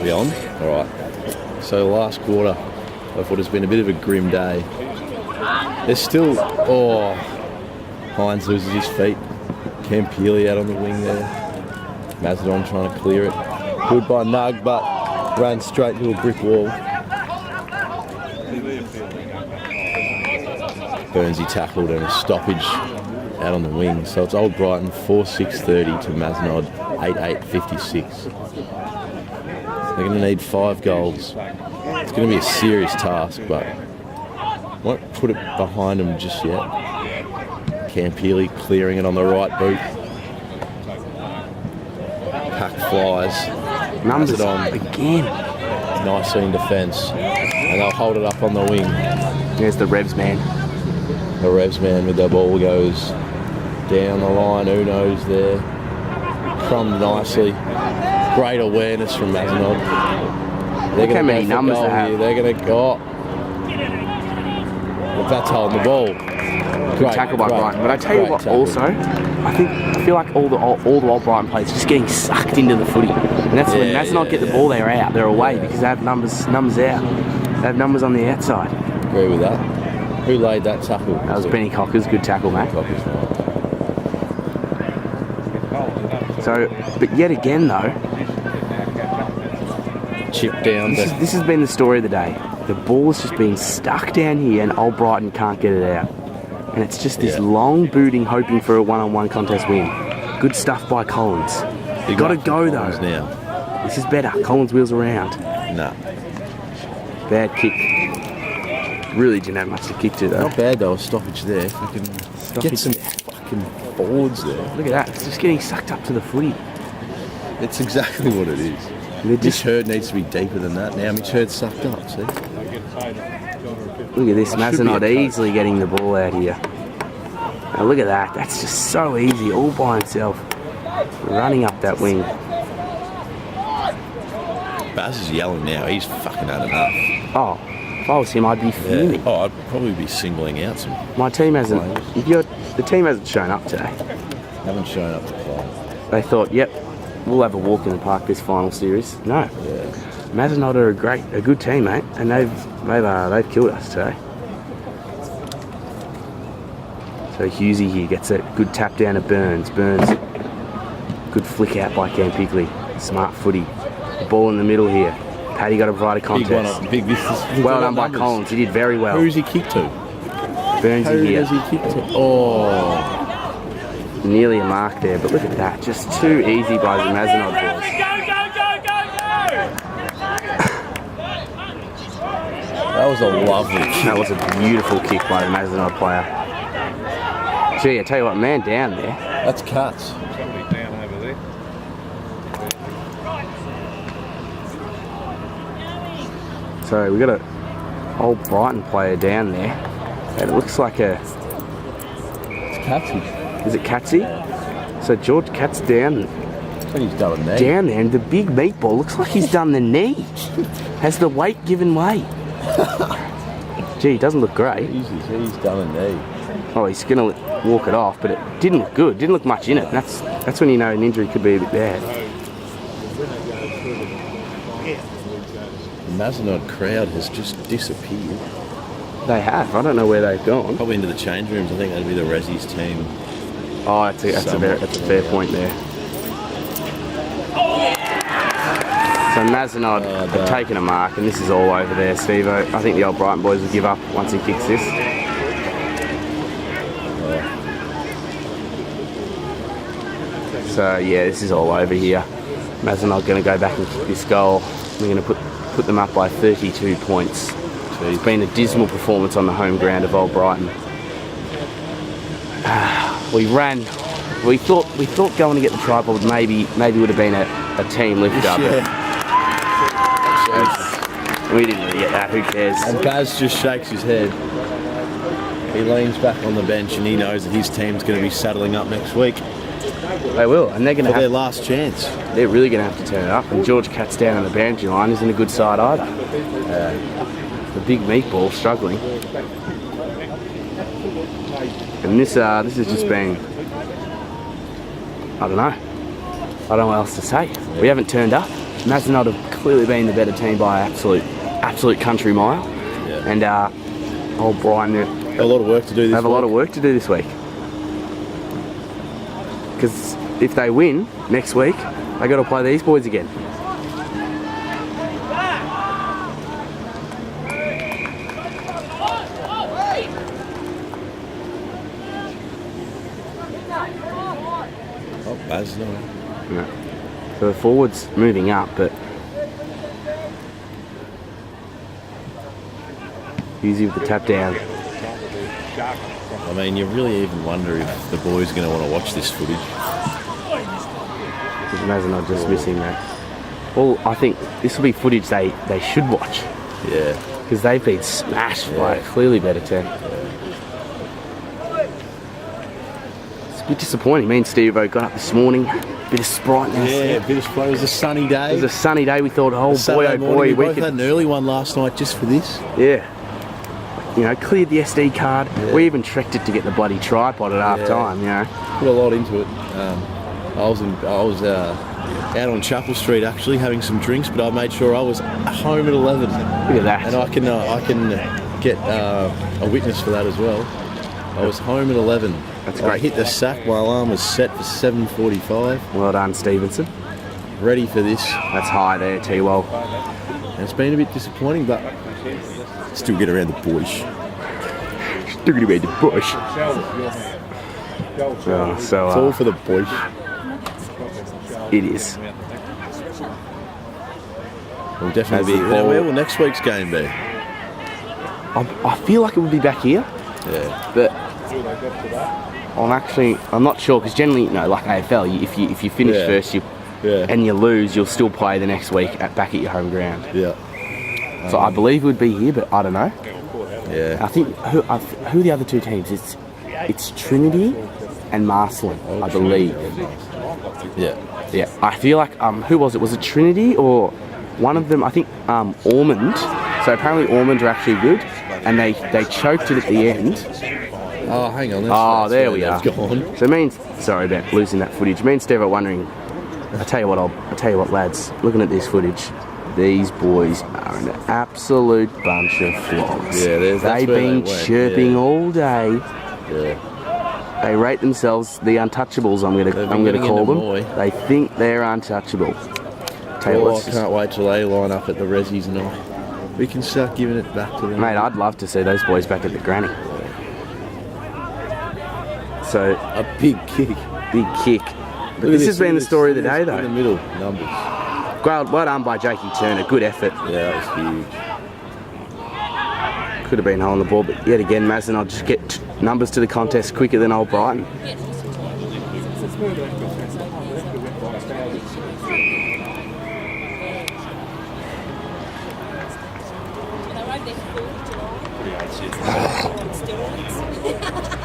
We on? Alright. So last quarter of what has been a bit of a grim day. There's still... Oh, Hines loses his feet. Cam Peely out on the wing there. Mazenod trying to clear it. Good by Nug, but ran straight into a brick wall. Burnsy tackled and a stoppage out on the wing. So it's Old Brighton 4-6-30 to Mazenod 8-8-56. They're going to need 5 goals. It's going to be a serious task, but won't put it behind them just yet. Cam Peely clearing it on the right boot. Pack flies. Numbers on again. Nicely in defence. And they'll hold it up on the wing. There's the Revs man. The Revs man with the ball goes down the line. Uno's there. Crumbed nicely. Great awareness from Mazenod. Look how many numbers they have. They're going to go. Well, that's holding the ball. Good tackle by Brighton. But I tell you what, tackle. Also, I feel like all the old Brighton players are just getting sucked into the footy, and that's when Mazenod get the ball. They're out. They're away because they have numbers out. They have numbers on the outside. Agree with that. Who laid that tackle? That was Benny Cockers. Good tackle, mate. So, but yet again though, chip down. This has been the story of the day. The ball has just been stuck down here, and Old Brighton can't get it out. And it's just this long booting, hoping for a one-on-one contest win. Good stuff by Collins. You got to go though. Now. This is better. Collins wheels around. Nah. Bad kick. Really didn't have much to kick to though. Not bad though. A stoppage there. If we can get some fucking forwards there. Look at that. It's just getting sucked up to the footy. It's exactly what it is. Mitch Hurd needs to be deeper than that. Now Mitch Hurd's sucked up. See. Look at this, Mazenod easily getting the ball out here. Now look at that, that's just so easy, all by himself. Running up that wing. Baz is yelling now, he's fucking had enough. Oh, if I was him, I'd be fuming. Oh, I'd probably be singling out some. My team hasn't, the team hasn't shown up today. Haven't shown up to play. They thought, yep, we'll have a walk in the park this final series. No. Yeah. Mazenod are a good team, mate, and they've killed us today. So Hughesy here gets a good tap down to Burns. Burns, good flick out by Cam Pigley. Smart footy. The ball in the middle here. Paddy got to provide a contest. Big one. Well done by Collins. He did very well. Who's he kicked to? Burns in here. Who does he kick to? Oh. Nearly a mark there, but look at that. Just too easy by the Mazenod boys. That was a lovely kick. That was a beautiful kick by the Mazenod player. Gee, I tell you what, man down there. That's cuts. So we got a Old Brighton player down there. And it looks like a... It's Catsy. Is it Catsy? So George Katz down. He's done a knee. Down there, and the big meatball looks like he's done the knee. Has the weight given way? Gee, it doesn't look great. He's done a knee. Oh, he's going to walk it off, but it didn't look good. Didn't look much in it. That's when you know an injury could be a bit bad. The Mazenod crowd has just disappeared. They have. I don't know where they've gone. Probably into the change rooms. I think that'd be the Rezzies team. Oh, that's a fair point there. So Mazenod have taken a mark, and this is all over there, Steve-O. I think the Old Brighton boys will give up once he kicks this. So yeah, this is all over here. Mazenod going to go back and kick this goal. We're going to put them up by 32 points. It's been a dismal performance on the home ground of Old Brighton. We thought going to get the tripod maybe would have been a team lifter. We didn't really get that, who cares? And Baz just shakes his head. He leans back on the bench and he knows that his team's going to be saddling up next week. They will, and they're going to have their last chance. They're really going to have to turn it up, and George Katz down on the boundary line isn't a good side either. The big meatball struggling. And this has just been, I don't know what else to say. We haven't turned up. Mazenod have clearly been the better team by absolute country mile. Yeah. And old Brighton A lot of work to do this have a lot of work to do this week. Because if they win next week, they got to play these boys again. Oh, Mazenod. No. So the forwards moving up, but easy with the tap down. I mean, you really even wonder if the boys are going to want to watch this footage. Because Mazenod just missing that. Well, I think this will be footage they should watch. Yeah. Because they've been smashed by a clearly better team. It's a bit disappointing. Me and Steve-O got up this morning, bit of sprightness. Yeah, a bit of spray. It was a sunny day. It was a sunny day. We thought, oh boy, oh boy, we we both could. had an early one last night just for this. Yeah. You know, cleared the SD card. Yeah. We even trekked it to get the bloody tripod at half time, you know. Put a lot into it. I was out on Chapel Street actually having some drinks, but I made sure I was home at 11. Look at that. And I can get a witness for that as well. I was home at 11. That's great. I hit the sack. My alarm was set for 7:45. Well done, Stevenson. Ready for this. That's high there, T-Wall. And it's been a bit disappointing, but still get around the bush. Still get around the bush. It's all for the bush. It is. Will definitely be. Where will next week's game be? I feel like it would be back here. Yeah. But I'm not sure because generally, like AFL, if you finish first, and you lose, you'll still play the next week back at your home ground. Yeah. So I believe it would be here, but I don't know. Yeah. I think who are the other two teams? It's Trinity and Marcelin, I believe. Yeah. Yeah. I feel like who was it? Was it Trinity or one of them? I think Ormond. So apparently Ormond are actually good, and they choked it at the end. Oh, hang on. There we are. Gone. So sorry about losing that footage. Me and Steve are wondering. I tell you what, lads. Looking at this footage, these boys are an absolute bunch of flogs. Yeah, they've been chirping all day. Yeah. They rate themselves the untouchables. I'm gonna call them. They think they're untouchable. I can't wait till they line up at the Rezzies and all. We can start giving it back to them. Mate, I'd love to see those boys back at the granny. So a big kick. But this has been the story of the day, though. In the middle, numbers. Well done by Jakey Turner. Good effort. Yeah, that was huge. Could have been holding the ball, but yet again, Mazenod just get numbers to the contest quicker than old Brighton.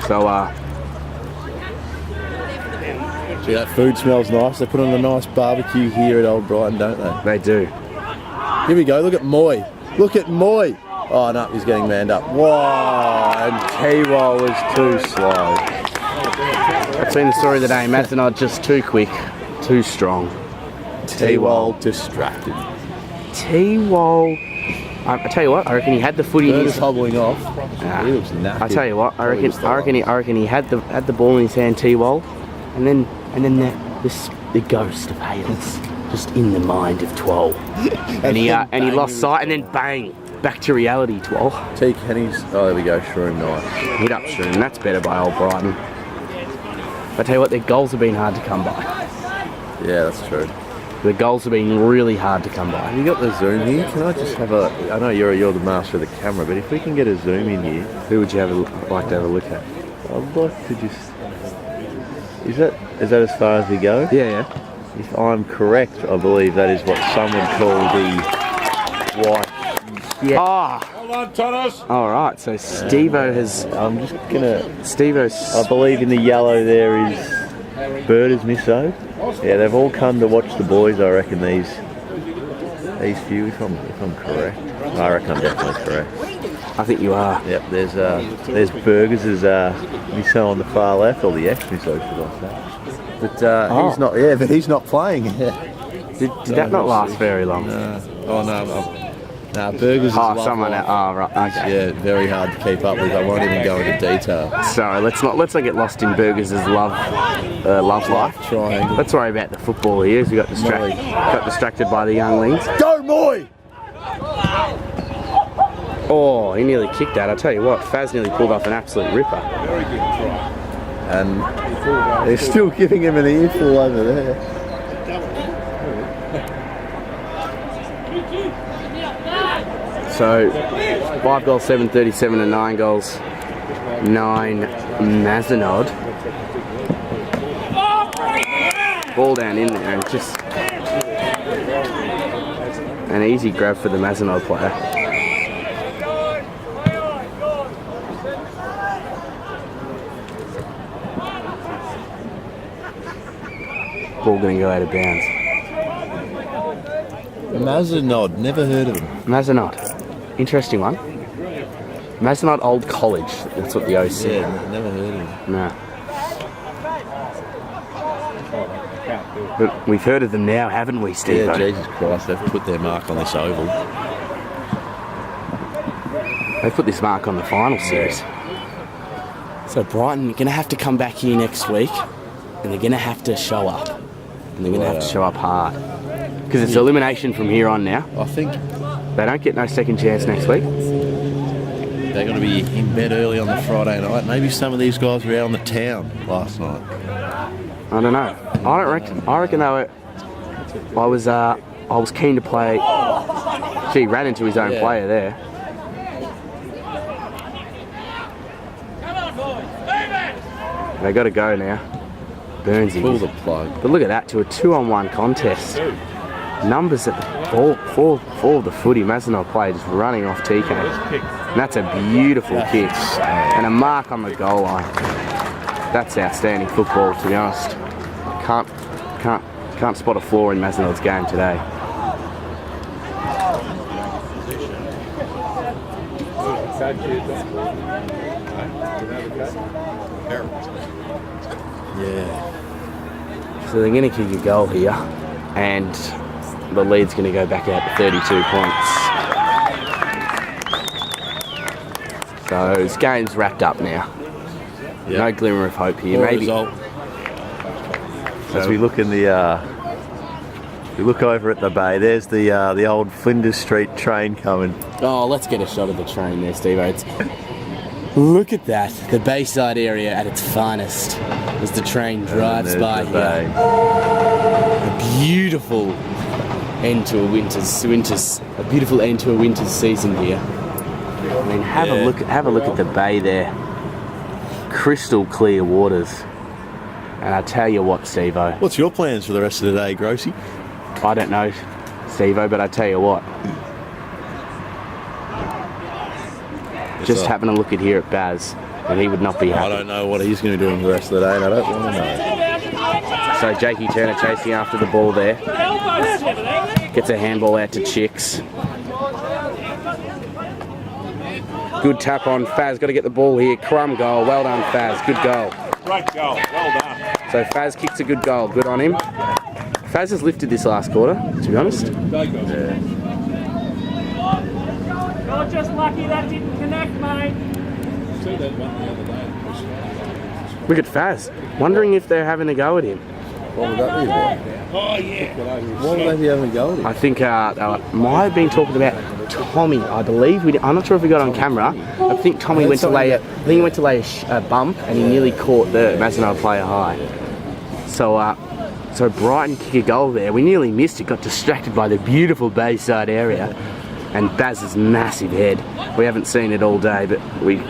So, see, that food smells nice. They put on a nice barbecue here at Old Brighton, don't they? They do. Here we go. Look at Moy. Look at Moy. Oh, no, he's getting manned up. Wow, and T-Roll is too slow. That's been the story of the day. Mazenod just too quick, too strong. T-Roll distracted. T-Roll. I tell you what, I reckon he had the footy in his... hobbling off. Nah. He looks knackered. I tell you what, I reckon he had the ball in his hand, T-Wall, and then the ghost of Hales just in the mind of Twal, and he lost sight, and then bang, back to reality, Twal. T. Kenny's. Oh, there we go. Shroom, nice. Hit up Shroom. That's better by old Brighton. I tell you what, their goals have been hard to come by. Yeah, that's true. The goals have been really hard to come by. Have you got the zoom here? Can I just have a... I know you're the master of the camera, but if we can get a zoom in here... Who would you like to have a look at? I'd like to just... Is that as far as we go? Yeah. If I'm correct, I believe that is what some would call the white... Yeah. Oh! Hold on, Thomas! Alright, so Steve-O has... I'm just gonna... Steve-O's... I believe in the yellow there is... Birders Misso. Yeah, they've all come to watch the boys, I reckon, these few, if I'm correct. I reckon I'm definitely correct. I think you are. Yep, there's Burgers as Misso on the far left, or the ex-Misso, should I say. But he's not, but he's not playing. Did that not last very long? Oh no, Burgers is love someone. life. Oh, right. Okay. Yeah, very hard to keep up with. I won't even go into detail. Sorry, let's not get lost in Burgers' love life. Triangle. Let's worry about the football here. As we got distracted by the younglings. Go, boy! Oh, he nearly kicked that. I tell you what, Faz nearly pulled off an absolute ripper. Very good try. And they're still giving him an earful over there. So, 5 goals, 7, 37 and 9 goals, 9 Mazenod. Ball down in there and just an easy grab for the Mazenod player. Ball going to go out of bounds. Mazenod, never heard of him. Mazenod, interesting one. Mazenod Old College, that's what the OC. Yeah, never heard of him. No. But we've heard of them now, haven't we, Steve? Yeah, Jesus Christ, they've put their mark on this oval. They put this mark on the final series. So Brighton are going to have to come back here next week, and they're going to have to show up. And they're going to have to show up hard. Because it's elimination from here on now. I think They don't get no second chance next week. they're going to be in bed early on the Friday night. Maybe some of these guys were out on the town last night. I don't know. I reckon they were. I was keen to play. Gee, ran into his own player there. They got to go now. Burnsy. Pull the plug. But look at that, to a 2-on-1 contest. Numbers at the four of the footy. Mazenod player just running off TK. And that's a beautiful kick. And a mark on the goal line. That's outstanding football, to be honest. Can't spot a flaw in Mazenod's game today. Yeah. So they're going to kick a goal here, and the lead's going to go back out to 32 points. So this game's wrapped up now. Yep. No glimmer of hope here. Poor Maybe. result. As we look in the, we look over at the bay. There's the old Flinders Street train coming. Oh, let's get a shot of the train there, Steve. Look at that, the Bayside area at its finest as the train drives by here. A beautiful end to a winter's season here. I mean, have a look at the bay there. Crystal clear waters. And I tell you what, Steve-O. What's your plans for the rest of the day, Grossy? I don't know, Steve-O, but I tell you what. Just having a look at here at Baz, and he would not be happy. I don't know what he's going to do for the rest of the day, and I don't want to know. So Jakey Turner chasing after the ball there. Gets a handball out to Chicks. Good tap on Faz, got to get the ball here. Crumb goal, well done Faz, good goal. Great goal, well done. So Faz kicks a good goal, good on him. Faz has lifted this last quarter, to be honest. Yeah. You're just lucky that didn't connect, mate. See that one the other day? Look at Faz, wondering if they're having a go at him. What would that be about? Oh yeah. What would they be having a go at him? I think they might have been talking about Tommy, I believe. I'm not sure if we got on camera. I think Tommy went to lay a bump and he nearly caught the Mazenod player high. So Brighton kick a goal there. We nearly missed it, got distracted by the beautiful Bayside area and Baz's massive head. We haven't seen it all day, but we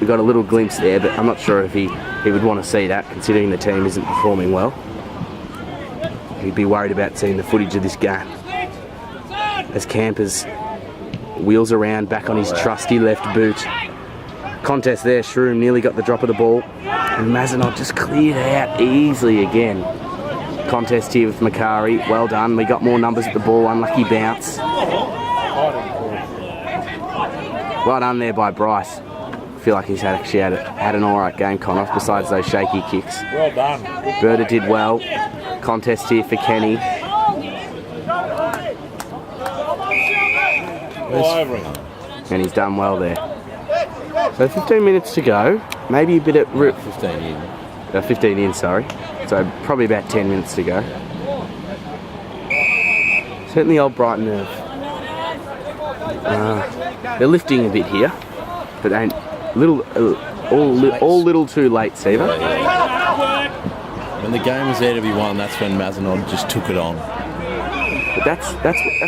got a little glimpse there, but I'm not sure if he would want to see that, considering the team isn't performing well. He'd be worried about seeing the footage of this game. As Campers wheels around back on his trusty left boot. Contest there, Shroom nearly got the drop of the ball. And Mazenod just cleared out easily again. Contest here with Makari, well done. We got more numbers at the ball, unlucky bounce. Well done there by Bryce. I feel like he's actually had an alright game, Connoff, besides those shaky kicks. Well done. Berta did well. Contest here for Kenny. All over him. And he's done well there. So 15 minutes to go. Maybe a bit at 15 in. 15 in, sorry. So probably about 10 minutes to go. Certainly old Brighton they're lifting a bit here, but ain't all little too late, Steve. When the game was there to be won, that's when Mazenod just took it on. But that's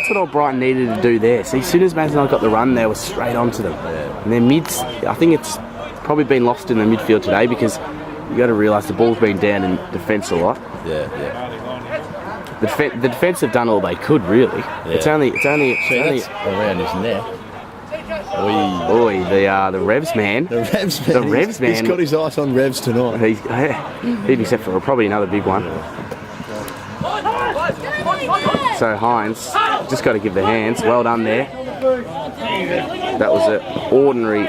what old Brighton needed to do there. See, as soon as Mazenod got the run, they were straight onto them. Yeah. And their mids, I think it's probably been lost in the midfield today because you got to realise the ball's been down in defence a lot. Yeah. The defence have done all they could, really. Yeah. It's only That's around his neck. Oi, the Revs man. The Revs man. The Revs man. He's got his eyes on Revs tonight. He'd be set for probably another big one. So Hines, just got to give the hands. Well done there. That was an ordinary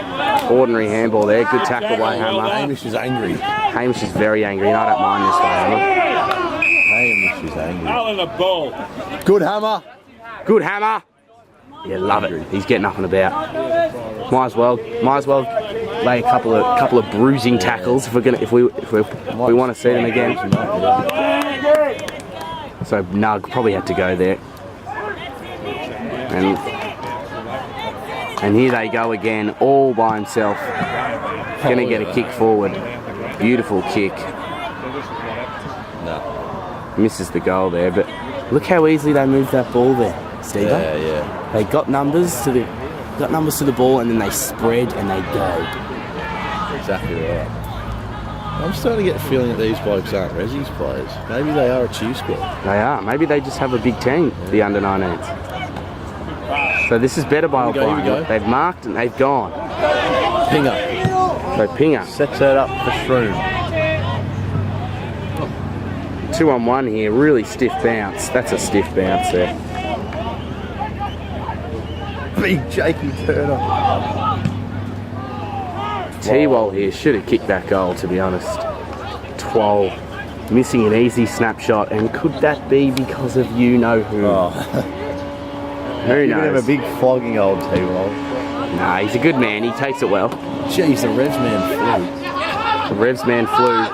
handball there. Good tackle by Hammer. Hamish is angry. Hamish is very angry, and I don't mind this by Hammer. Hamish is angry. Out in the ball. Good Hammer. Good Hammer. Yeah, love it. He's getting up and about. Might as well lay a couple of bruising tackles if we want to see them again. So Nug probably had to go there. And here they go again, all by himself. Gonna get a kick forward. Beautiful kick. No. Misses the goal there, but look how easily they moved that ball there, Steve. Yeah. They got numbers to the ball, and then they spread and they go. Exactly right. I'm starting to get the feeling that these blokes aren't Resi's players. Maybe they are a chew squad. They are. Maybe they just have a big team, the under 19s. So this is better by Here we O'Brien. go. They've marked and they've gone. Pinger. So Pinger. Sets that up for Shroom. 2-on-1 here, really stiff bounce. That's a stiff bounce there. Big Jakey Turner. T-Wall here should have kicked that goal, to be honest. Twal missing an easy snapshot, and could that be because of you know who? Oh. Who Giving him knows? a big flogging, old T-Wall. Nah, he's a good man. He takes it well. Jeez, the Revs man flew. The Revs man flew.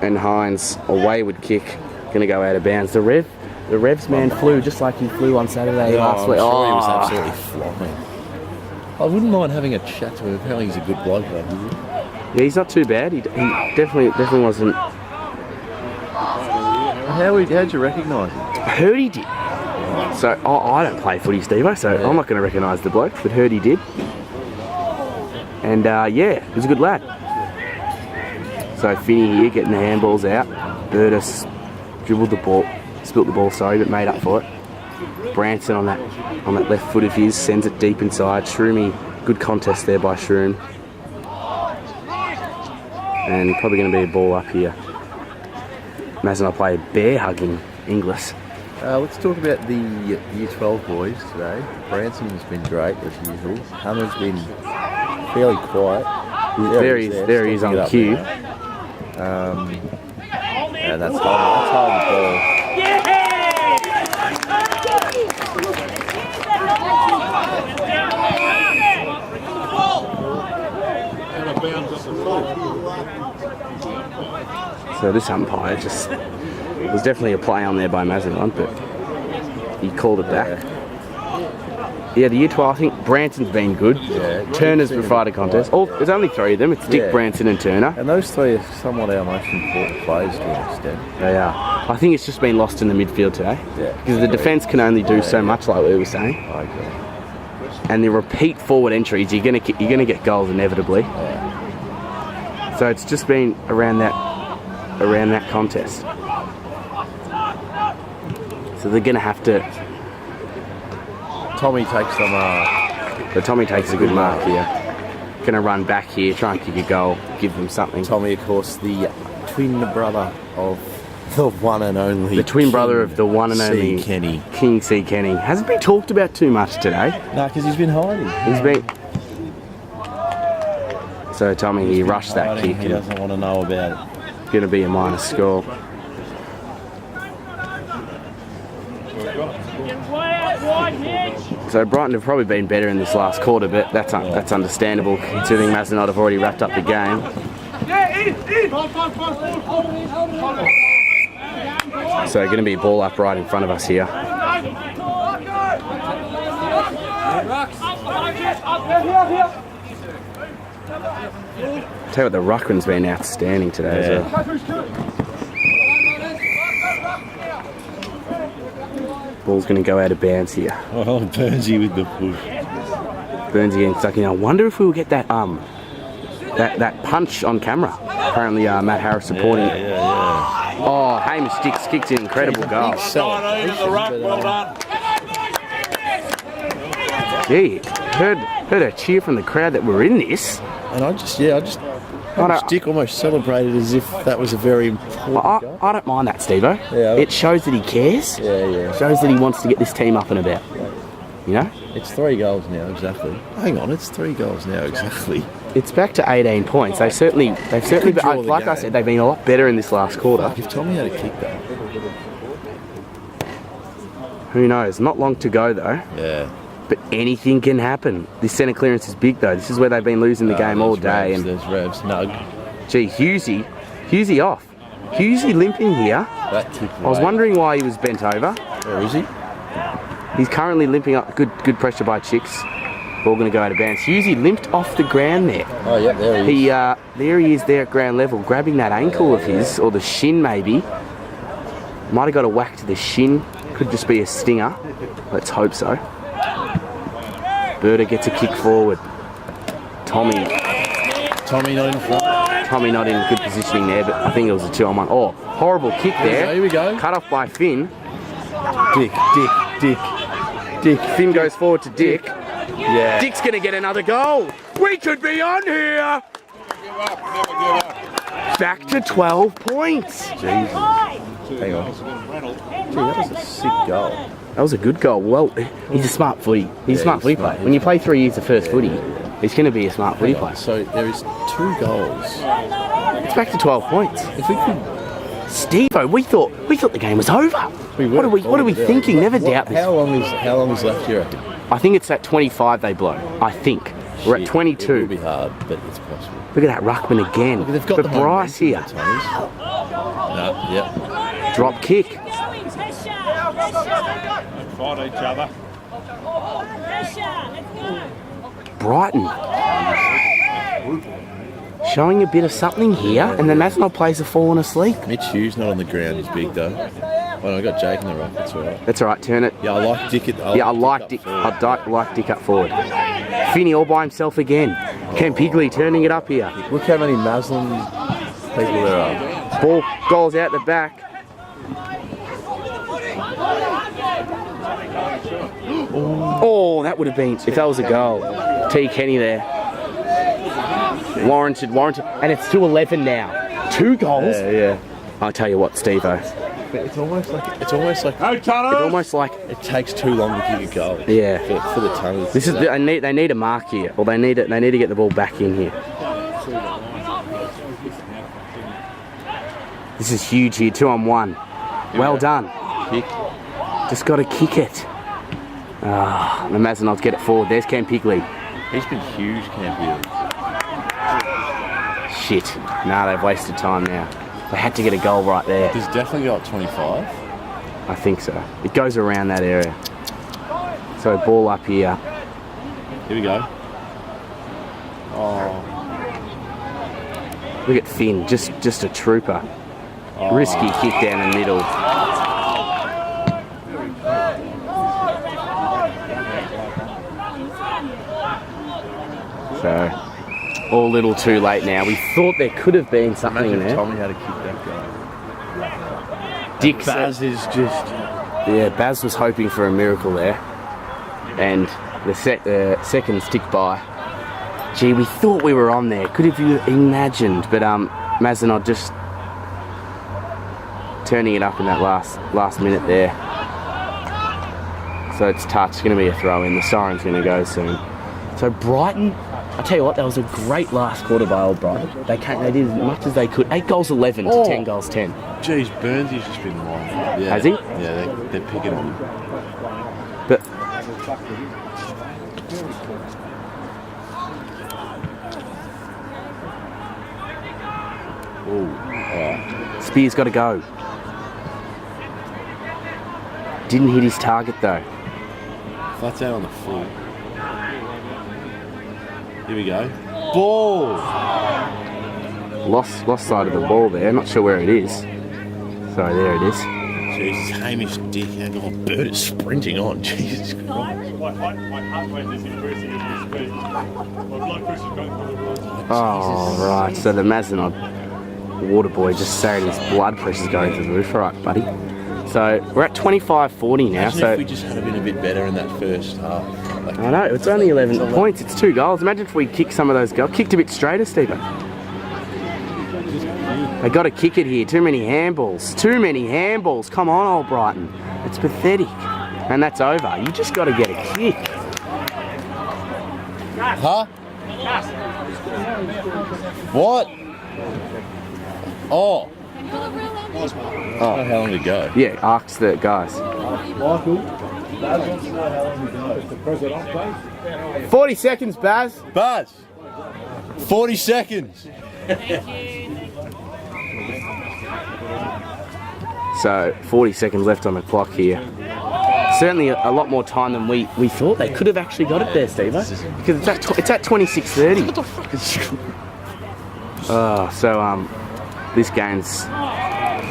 And Hines, a wayward kick, gonna go out of bounds. The Revs man flew just like he flew on Saturday last week. I'm sure he was absolutely flying. I wouldn't mind having a chat to him. Apparently he's a good bloke, though. Yeah, he's not too bad. He definitely wasn't. How'd you recognise him? I heard he did. So I don't play footy, Steve, so I'm not going to recognise the bloke, but heard he did. And yeah, he was a good lad. So Finney here getting the handballs out. Burtis dribbled the ball, spilt the ball, sorry, but made up for it. Branson on that left foot of his sends it deep inside. Shroomy, good contest there by Shroom. And probably going to be a ball up here. Mazenod play bear hugging Inglis. Let's talk about the Year 12 boys today. Branson's been great as usual. Hammer's been fairly quiet. There he is on cue. And that's holding the ball. So this umpire just was definitely a play on there by Mazenod, but he called it back. Yeah, the Year 12, I think Branson's been good. Yeah, Turner's provided contest. Oh, there's only three of them. It's Dick, Yeah. Branson and Turner. And those three are somewhat our most important players to an extent. They are. I think it's just been lost in the midfield today. Yeah. Because the defence can only do so much, like we were saying. I agree. And the repeat forward entries, you're gonna get goals inevitably. So it's just been around that contest. So they're gonna have to. Tommy takes some. But Tommy takes a good mark here. Gonna run back here, try and kick a goal, give them something. Tommy, of course, the twin brother of the one and only. The twin brother of the one and only C. Kenny. King C. Kenny. Hasn't been talked about too much today. No, because he's been hiding. He's been. So Tommy, he rushed that Hiding, kick. He doesn't want to know about it. Gonna be a minus score. So Brighton have probably been better in this last quarter, but that's understandable considering Mazenod have already wrapped up the game. So going to be a ball up right in front of us here. Tell you what, the ruckman's been outstanding today as well. Ball's going to go out of bounds here. Oh, Burnsy with the push. Burns getting stuck in. I wonder if we'll get that that punch on camera. Apparently Matt Harris supporting it. Yeah. Oh, Hamish Dix kicked an incredible goal. Well done. Gee, heard a cheer from the crowd that we're in this. And Dick almost celebrated as if that was a very important goal. I don't mind that, Steve-O. Yeah. It shows that he cares. Yeah. Shows that he wants to get this team up and about. You know? It's 3 goals now, exactly. Hang on, it's 3 goals now, exactly. It's back to 18 points. They've certainly been, like I said, they've been a lot better in this last quarter. You've told me how to kick that. Who knows? Not long to go though. Yeah. But anything can happen. This centre clearance is big though. This is where they've been losing the game all day. There's Revs, Nug. Gee, Hughesy off. Hughesy limping here. That kick. I was wondering why he was bent over. Where is he? He's currently limping up. Good pressure by Chicks. Ball going to go out of bounds. Hughesy limped off the ground there. Oh yeah, there he is. There he is there at ground level, grabbing that ankle of his, or the shin maybe. Might have got a whack to the shin. Could just be a stinger. Let's hope so. Berta gets a kick forward. Tommy not in front. Tommy not in good positioning there, but I think it was a 2-on-1. Oh, horrible kick there. Here we go. Cut off by Finn. Dick. Finn goes forward to Dick. Yeah. Dick's going to get another goal. We could be on here. Never give up. Back to 12 points. Jesus. Hang on. Gee, that was a sick goal. That was a good goal. Well, he's a smart footy. He's a smart footy player. When you play 3 years of first footy, he's going to be a smart footy player. So there is 2 goals. It's back to 12 points. If we could... Steve-O, we thought the game was over. What are we thinking? Never doubt this. How long is left here? I think it's at 25 they blow. I think. We're at 22. It will be hard, but it's possible. Look at that ruckman again. Look, they've got but the Bryce here. No, yep. Drop kick. Fight each other. Brighton. Showing a bit of something here, and the Mazenod players have fallen asleep. Mitch Hughes not on the ground is big though. Well, I got Jake in the ruck. That's all right. That's all right. Turn it. Yeah, I like Dick. I like Dick. I like Dick up forward. Finney all by himself again. Ken Pigley turning it up here. Look how many Maslin people there are. Ball goes out the back. Oh, that would have been if that was a goal. T. Kenny there. Warranted, and it's 2-11 now. 2 goals. Yeah. I'll tell you what, Steve-O. It's almost like it takes too long to kick a goal. Yeah. For the Tanners. This is they need a mark here, or they need to get the ball back in here. This is huge here. 2-on-1. Well done. Kick. Just got to kick it. The Mazenods get it forward. There's Cam Pigley. He's been huge, Campbell. Shit. Nah, they've wasted time now. They had to get a goal right there. He's definitely got 25. I think so. It goes around that area. So ball up here. Here we go. Oh. Look at Finn, just a trooper. Risky kick down the middle. So, all a little too late now. We thought there could have been something in there. Tell me how to kick that guy. Dick Baz is just... Yeah, Baz was hoping for a miracle there. And the seconds ticked by. Gee, we thought we were on there. Could have you imagined? But Mazenod just turning it up in that last minute there. So it's touch. It's going to be a throw in. The siren's going to go soon. So Brighton, I tell you what, that was a great last quarter by old Brighton. They did as much as they could. 8 goals 11 to 10 goals 10. Jeez, Burnsy's just been long. Yeah. Has he? Yeah, they're picking on him. But Spear's got to go. Didn't hit his target though. Flats out on the full. Here we go. Ball! Lost sight of the ball there. Not sure where it is. Sorry, there it is. Jesus, Hamish Dick. Oh, Bird is sprinting on. Jesus Christ. My heart rate is increasing as we speak. My blood pressure's going through the roof. Oh, right. So the Mazenod water boy just saying his blood pressure's going through the roof. All right, buddy. So we're at 25-40 now. Imagine So if we just had been a bit better in that first half. Like, I know, it's only 11 points. It's 2 goals. Imagine if we kicked some of those goals. Kicked a bit straighter, Stephen. They got to kick it here. Too many handballs. Too many handballs. Come on, old Brighton. It's pathetic. And that's over. You just got to get a kick. huh? What? Oh. Oh, how long to go? Yeah, ask the guys. Michael, Baz wants to know how long we go. The president, please. 40 seconds, Baz. Buzz! 40 seconds. So 40 seconds left on the clock here. Certainly a lot more time than we thought. They could have actually got it there, Steve. Because it's at 26:30. So this game's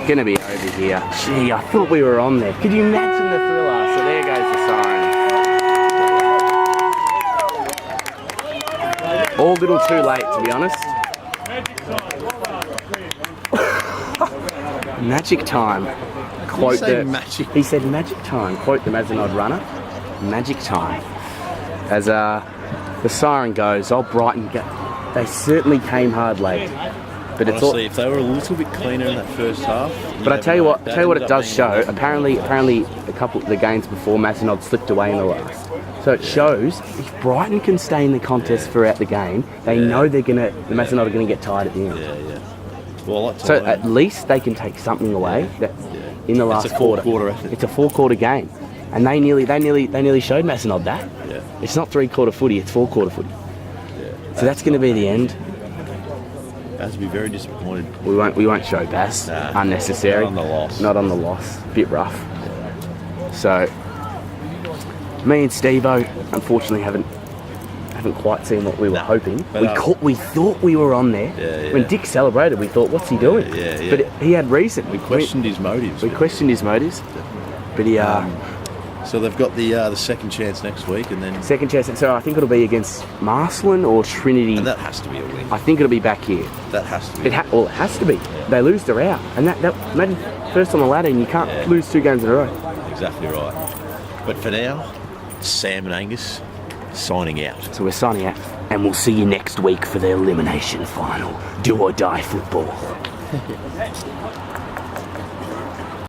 gonna be over here. Gee, I thought we were on there. Could you imagine the thriller? So there goes the siren. All a little too late, to be honest. Magic time. Quote say magic? He said magic time. Quote the Mazenod runner. Magic time. As the siren goes, old Brighton, they certainly came hard late. But it's Honestly, if they were a little bit cleaner in that first half. But I tell you what it does show. Apparently, a couple of the games before, Mazenod slipped away in the last. So it shows if Brighton can stay in the contest throughout the game, they know the Mazenod are gonna get tired at the end. Yeah. Well, I like to So learn. at least they can take something away that in the last It's a four-quarter effort. It's a 4-quarter game, and they nearly showed Mazenod that. Yeah. It's not 3-quarter footy; it's 4-quarter footy. Yeah. So that's going to be the end. Baz will be very disappointed. We won't show Baz. Nah, Unnecessary. not on the loss. Not on the loss. Bit rough. So me and Steve-O unfortunately haven't quite seen what we were hoping. But, We thought we were on there. Yeah. When Dick celebrated, we thought, what's he doing? Yeah. But he had reason. We questioned his motives. We questioned his motives. But he So they've got the second chance next week, and then second chance. So I think it'll be against Marcelin or Trinity. and that has to be a win. I think it'll be back here. That has to be. It has to be. They lose, they're out. And that imagine first on the ladder, and you can't lose 2 games in a row. Exactly right. But for now, Sam and Angus signing out. So we're signing out, and we'll see you next week for the elimination final. Do or die football.